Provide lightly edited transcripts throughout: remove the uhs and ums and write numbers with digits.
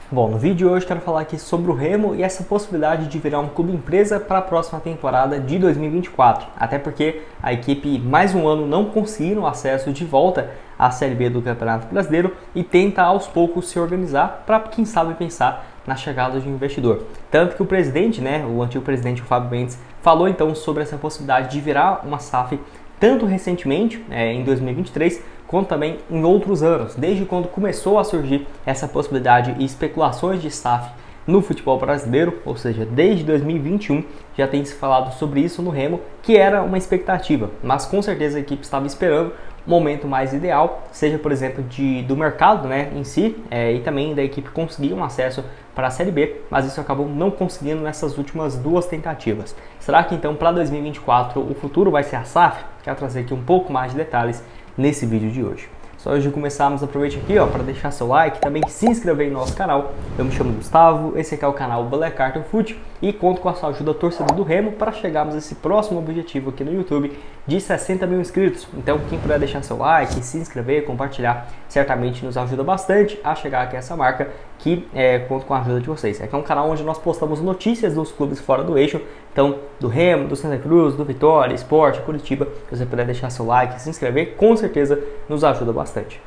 Bom, no vídeo de hoje quero falar aqui sobre o Remo e essa possibilidade de virar um clube empresa para a próxima temporada de 2024. Até porque a equipe mais um ano não conseguiram acesso de volta à Série B do Campeonato Brasileiro e tenta aos poucos se organizar para, quem sabe, pensar na chegada de um investidor. Tanto que o presidente, o antigo presidente, o Fábio Mendes, falou então sobre essa possibilidade de virar uma SAF tanto recentemente, em 2023, quanto também em outros anos, desde quando começou a surgir essa possibilidade e especulações de SAF no futebol brasileiro, ou seja, desde 2021 já tem se falado sobre isso no Remo, que era uma expectativa, mas com certeza a equipe estava esperando um momento mais ideal, seja por exemplo do mercado em si, e também da equipe conseguir um acesso para a Série B, mas isso acabou não conseguindo nessas últimas duas tentativas. Será que então para 2024 o futuro vai ser a SAF? Quero trazer aqui um pouco mais de detalhes nesse vídeo de hoje. Só antes de começarmos, aproveite aqui para deixar seu like, também se inscrever no nosso canal. Eu me chamo Gustavo, esse aqui é o canal Black Carton Foot e conto com a sua ajuda, torcedor do Remo, para chegarmos a esse próximo objetivo aqui no YouTube de 60 mil inscritos. Então quem puder deixar seu like, se inscrever, compartilhar, certamente nos ajuda bastante a chegar aqui a essa marca, que conto com a ajuda de vocês. Aqui é um canal onde nós postamos notícias dos clubes fora do eixo, então do Remo, do Santa Cruz, do Vitória, Sport, Curitiba. Se você puder deixar seu like, se inscrever, com certeza nos ajuda bastante.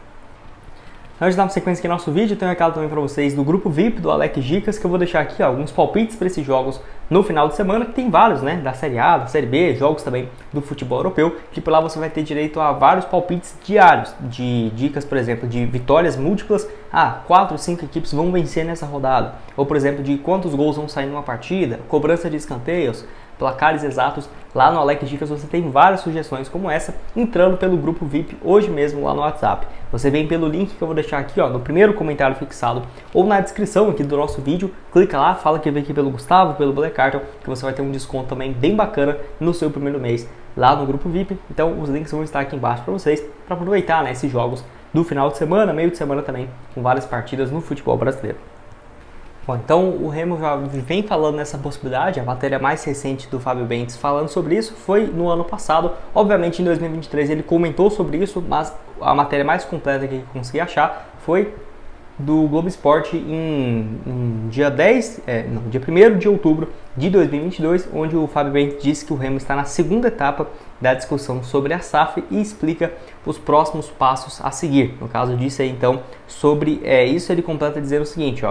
Antes de dar uma sequência aqui no nosso vídeo, eu tenho um recado também para vocês do grupo VIP do Alex Dicas, que eu vou deixar aqui alguns palpites para esses jogos no final de semana, que tem vários, da Série A, da Série B, jogos também do futebol europeu, que por lá você vai ter direito a vários palpites diários, de dicas, por exemplo, de vitórias múltiplas, 4, 5 equipes vão vencer nessa rodada, ou por exemplo, de quantos gols vão sair numa partida, cobrança de escanteios, placares exatos. Lá no Alex Dicas você tem várias sugestões como essa, entrando pelo grupo VIP hoje mesmo lá no WhatsApp. Você vem pelo link que eu vou deixar aqui no primeiro comentário fixado ou na descrição aqui do nosso vídeo, clica lá, fala que veio aqui pelo Gustavo, pelo Black Carton, que você vai ter um desconto também bem bacana no seu primeiro mês lá no grupo VIP. Então os links vão estar aqui embaixo para vocês, para aproveitar esses jogos do final de semana, meio de semana também, com várias partidas no futebol brasileiro. Bom, então o Remo já vem falando nessa possibilidade, a matéria mais recente do Fábio Mendes falando sobre isso foi no ano passado. Obviamente em 2023 ele comentou sobre isso, mas a matéria mais completa que ele conseguiu achar foi do Globo Esporte em dia 1º de outubro de 2022, onde o Fábio Mendes disse que o Remo está na segunda etapa da discussão sobre a SAF e explica os próximos passos a seguir. No caso disso aí, então, sobre isso, ele completa dizendo o seguinte,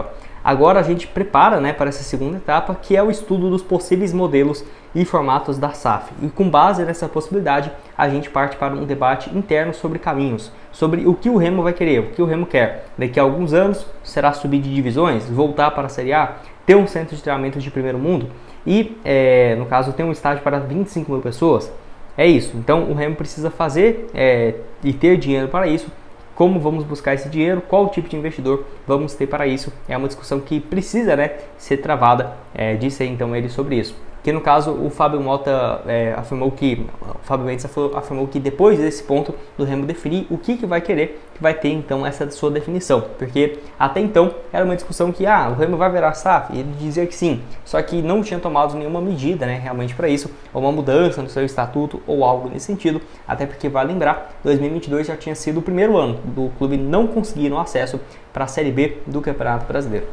agora a gente prepara para essa segunda etapa, que é o estudo dos possíveis modelos e formatos da SAF. E com base nessa possibilidade, a gente parte para um debate interno sobre caminhos, sobre o que o Remo vai querer, o que o Remo quer. Daqui a alguns anos, será subir de divisões, voltar para a Série A, ter um centro de treinamento de primeiro mundo e, no caso, ter um estádio para 25 mil pessoas. É isso. Então, o Remo precisa fazer e ter dinheiro para isso. Como vamos buscar esse dinheiro? Qual tipo de investidor vamos ter para isso? É uma discussão que precisa ser travada. Disse aí então ele sobre isso. Que no caso o Fábio Mota o Fábio Mendes afirmou que depois desse ponto do Remo definir o que vai querer, que vai ter então essa sua definição. Porque até então era uma discussão que o Remo vai virar SAF, e ele dizia que sim, só que não tinha tomado nenhuma medida realmente para isso, ou uma mudança no seu estatuto ou algo nesse sentido, até porque vai lembrar, 2022 já tinha sido o primeiro ano do clube não conseguir acesso para a Série B do Campeonato Brasileiro.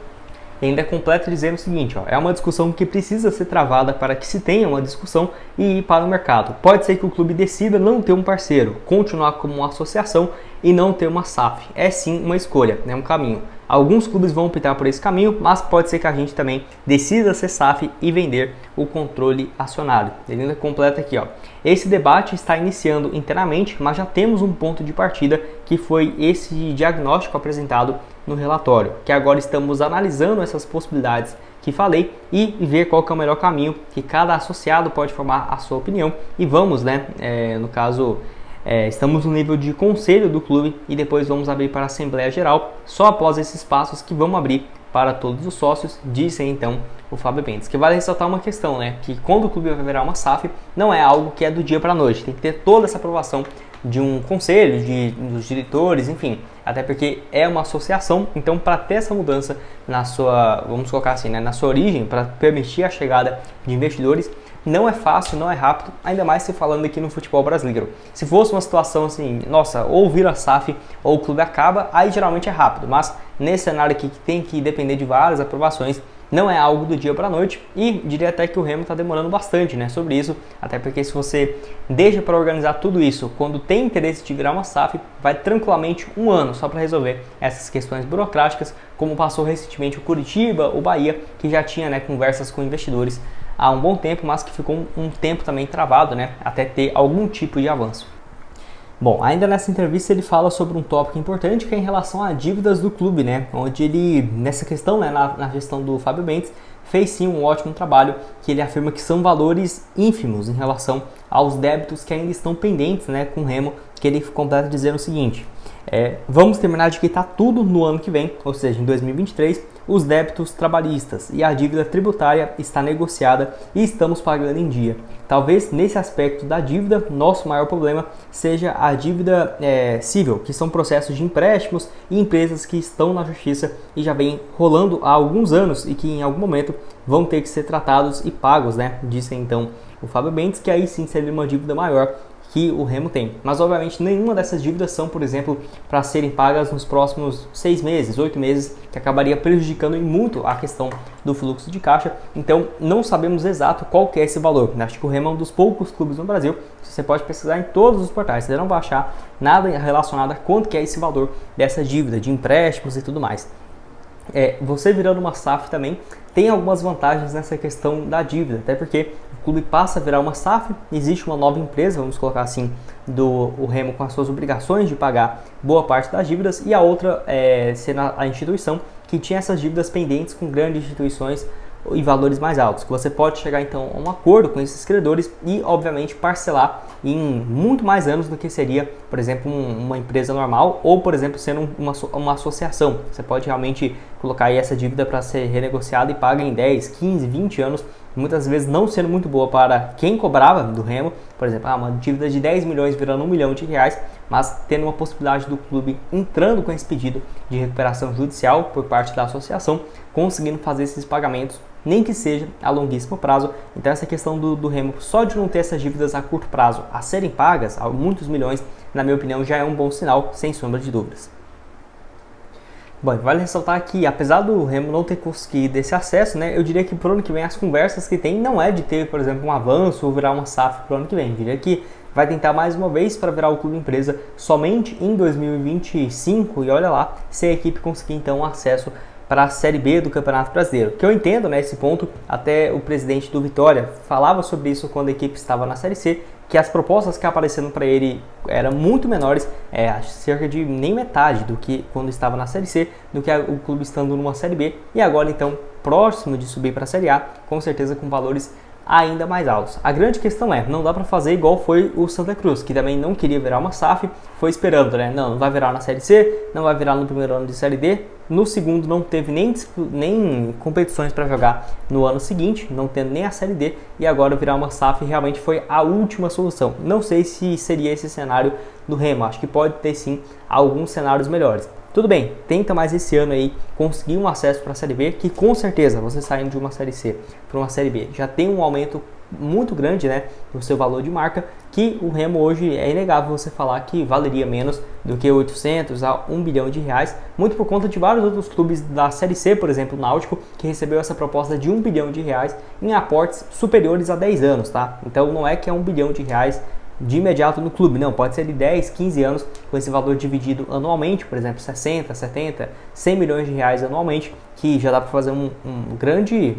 E ainda completa dizendo o seguinte, é uma discussão que precisa ser travada para que se tenha uma discussão e ir para o mercado. Pode ser que o clube decida não ter um parceiro, continuar como uma associação e não ter uma SAF. É sim uma escolha, um caminho. Alguns clubes vão optar por esse caminho, mas pode ser que a gente também decida ser SAF e vender o controle acionário. Ele ainda completa aqui, esse debate está iniciando internamente, mas já temos um ponto de partida que foi esse diagnóstico apresentado no relatório, que agora estamos analisando essas possibilidades que falei e ver qual que é o melhor caminho, que cada associado pode formar a sua opinião e vamos, no caso, estamos no nível de conselho do clube e depois vamos abrir para a Assembleia Geral, só após esses passos que vamos abrir para todos os sócios, disse então o Fábio Mendes. Que vale ressaltar uma questão, que quando o clube vai virar uma SAF, não é algo que é do dia para a noite, tem que ter toda essa aprovação de um conselho, dos diretores, enfim, até porque é uma associação, então para ter essa mudança na sua, vamos colocar assim, na sua origem, para permitir a chegada de investidores, não é fácil, não é rápido, ainda mais se falando aqui no futebol brasileiro. Se fosse uma situação assim, nossa, ou vira SAF ou o clube acaba, aí geralmente é rápido, mas nesse cenário aqui que tem que depender de várias aprovações, não é algo do dia para a noite, e diria até que o Remo está demorando bastante, né, sobre isso, até porque se você deixa para organizar tudo isso quando tem interesse de virar uma SAF, vai tranquilamente um ano só para resolver essas questões burocráticas, como passou recentemente o Curitiba, o Bahia, que já tinha, né, conversas com investidores há um bom tempo, mas que ficou um tempo também travado, né, até ter algum tipo de avanço. Bom, ainda nessa entrevista ele fala sobre um tópico importante que é em relação a dívidas do clube, né? Onde ele, nessa questão, né, na gestão do Fábio Mendes, fez sim um ótimo trabalho, que ele afirma que são valores ínfimos em relação aos débitos que ainda estão pendentes, né, com o Remo, que ele completa dizendo o seguinte: vamos terminar de quitar tudo no ano que vem, ou seja, em 2023, os débitos trabalhistas e a dívida tributária está negociada e estamos pagando em dia. Talvez nesse aspecto da dívida, nosso maior problema seja a dívida civil, que são processos de empréstimos e empresas que estão na justiça e já vem rolando há alguns anos e que em algum momento vão ter que ser tratados e pagos, né? Disse então o Fábio Mendes, que aí sim seria uma dívida maior que o Remo tem. Mas obviamente nenhuma dessas dívidas são, por exemplo, para serem pagas nos próximos 6 meses, 8 meses, que acabaria prejudicando em muito a questão do fluxo de caixa. Então não sabemos exato qual que é esse valor. Acho que o Remo é um dos poucos clubes no Brasil, você pode pesquisar em todos os portais, você não vai achar nada relacionado a quanto que é esse valor dessa dívida, de empréstimos e tudo mais. Você virando uma SAF também tem algumas vantagens nessa questão da dívida, até porque o clube passa a virar uma SAF, existe uma nova empresa, vamos colocar assim, o Remo com as suas obrigações de pagar boa parte das dívidas, e a outra sendo a instituição que tinha essas dívidas pendentes com grandes instituições e valores mais altos, que você pode chegar então a um acordo com esses credores e obviamente parcelar em muito mais anos do que seria, por exemplo, uma empresa normal ou, por exemplo, sendo uma associação. Você pode realmente colocar aí essa dívida para ser renegociada e paga em 10, 15, 20 anos, muitas vezes não sendo muito boa para quem cobrava do Remo, por exemplo, uma dívida de 10 milhões virando 1 milhão de reais, mas tendo uma possibilidade do clube entrando com esse pedido de recuperação judicial por parte da associação, conseguindo fazer esses pagamentos, nem que seja a longuíssimo prazo. Então essa questão do Remo, só de não ter essas dívidas a curto prazo a serem pagas, a muitos milhões, na minha opinião, já é um bom sinal, sem sombra de dúvidas. Bom, vale ressaltar que, apesar do Remo não ter conseguido esse acesso, né, eu diria que para o ano que vem as conversas que tem não é de ter, por exemplo, um avanço ou virar uma SAF para o ano que vem. Eu diria que vai tentar mais uma vez para virar o clube empresa somente em 2025 e olha lá se a equipe conseguir então acesso para a Série B do Campeonato Brasileiro. Que eu entendo, né, esse ponto, até o presidente do Vitória falava sobre isso quando a equipe estava na Série C, que as propostas que apareceram para ele eram muito menores, cerca de nem metade do que quando estava na Série C, do que o clube estando numa Série B, e agora então próximo de subir para a Série A, com certeza com valores ainda mais altos. A grande questão não dá para fazer igual foi o Santa Cruz, que também não queria virar uma SAF, foi esperando, né? Não vai virar na Série C, não vai virar no primeiro ano de Série D, no segundo não teve nem competições para jogar no ano seguinte, não tendo nem a Série D, e agora virar uma SAF realmente foi a última solução. Não sei se seria esse cenário do Remo, acho que pode ter sim alguns cenários melhores. Tudo bem, tenta mais esse ano aí conseguir um acesso para a Série B, que com certeza você saindo de uma Série C para uma Série B já tem um aumento muito grande, né, no seu valor de marca, que o Remo hoje é inegável você falar que valeria menos do que 800 a 1 bilhão de reais, muito por conta de vários outros clubes da Série C, por exemplo, o Náutico, que recebeu essa proposta de 1 bilhão de reais em aportes superiores a 10 anos, tá? Então não é que é 1 bilhão de reais de imediato no clube, não, pode ser de 10, 15 anos com esse valor dividido anualmente, por exemplo, 60, 70, 100 milhões de reais anualmente, que já dá para fazer uma grande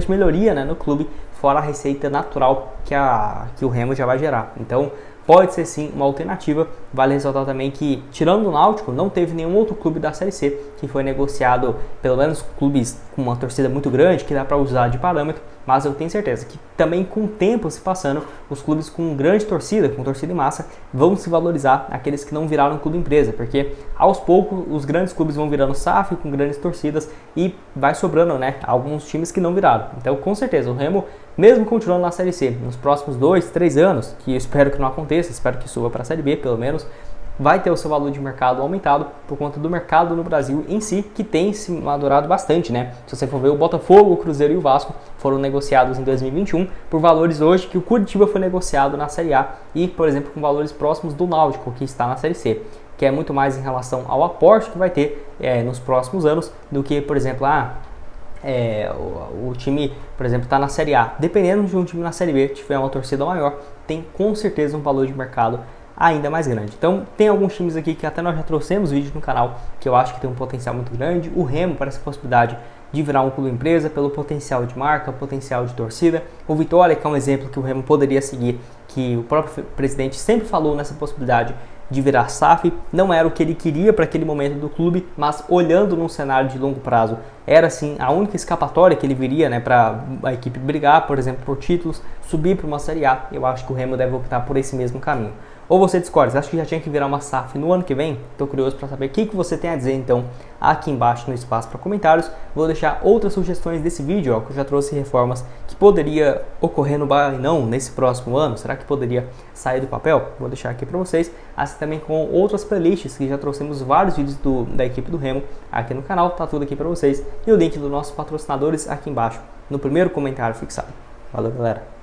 melhoria, né, no clube, fora a receita natural que o Remo já vai gerar. Então pode ser sim uma alternativa. Vale ressaltar também que, tirando o Náutico, não teve nenhum outro clube da Série C que foi negociado, pelo menos clubes com uma torcida muito grande, que dá para usar de parâmetro, mas eu tenho certeza que também com o tempo se passando, os clubes com grande torcida, com torcida em massa, vão se valorizar aqueles que não viraram clube empresa, porque aos poucos os grandes clubes vão virando SAF com grandes torcidas e vai sobrando, né, alguns times que não viraram. Então com certeza o Remo, mesmo continuando na Série C, nos próximos 2, 3 anos, que eu espero que não aconteça, espero que suba para a Série B pelo menos, vai ter o seu valor de mercado aumentado por conta do mercado no Brasil em si, que tem se madurado bastante, né? Se você for ver, o Botafogo, o Cruzeiro e o Vasco foram negociados em 2021 por valores hoje que o Curitiba foi negociado na Série A e, por exemplo, com valores próximos do Náutico, que está na Série C, que é muito mais em relação ao aporte que vai ter nos próximos anos do que, por exemplo, o time, por exemplo, está na Série A. Dependendo de um time na Série B tiver uma torcida maior, tem com certeza um valor de mercado ainda mais grande. Então, tem alguns times aqui que até nós já trouxemos vídeo no canal que eu acho que tem um potencial muito grande. O Remo parece a possibilidade de virar um clube empresa pelo potencial de marca, potencial de torcida. O Vitória, que é um exemplo que o Remo poderia seguir, que o próprio presidente sempre falou nessa possibilidade de virar SAF, não era o que ele queria para aquele momento do clube, mas olhando num cenário de longo prazo, era assim a única escapatória que ele viria, né, para a equipe brigar, por exemplo, por títulos, subir para uma Série A. Eu acho que o Remo deve optar por esse mesmo caminho. Ou você discorda? Você acha que já tinha que virar uma SAF no ano que vem? Estou curioso para saber o que você tem a dizer, então, aqui embaixo no espaço para comentários. Vou deixar outras sugestões desse vídeo, que eu já trouxe reformas que poderia ocorrer no Bainão nesse próximo ano. Será que poderia sair do papel? Vou deixar aqui para vocês, assim também com outras playlists, que já trouxemos vários vídeos da equipe do Remo aqui no canal. Tá tudo aqui para vocês. E o link dos nossos patrocinadores aqui embaixo, no primeiro comentário fixado. Valeu, galera!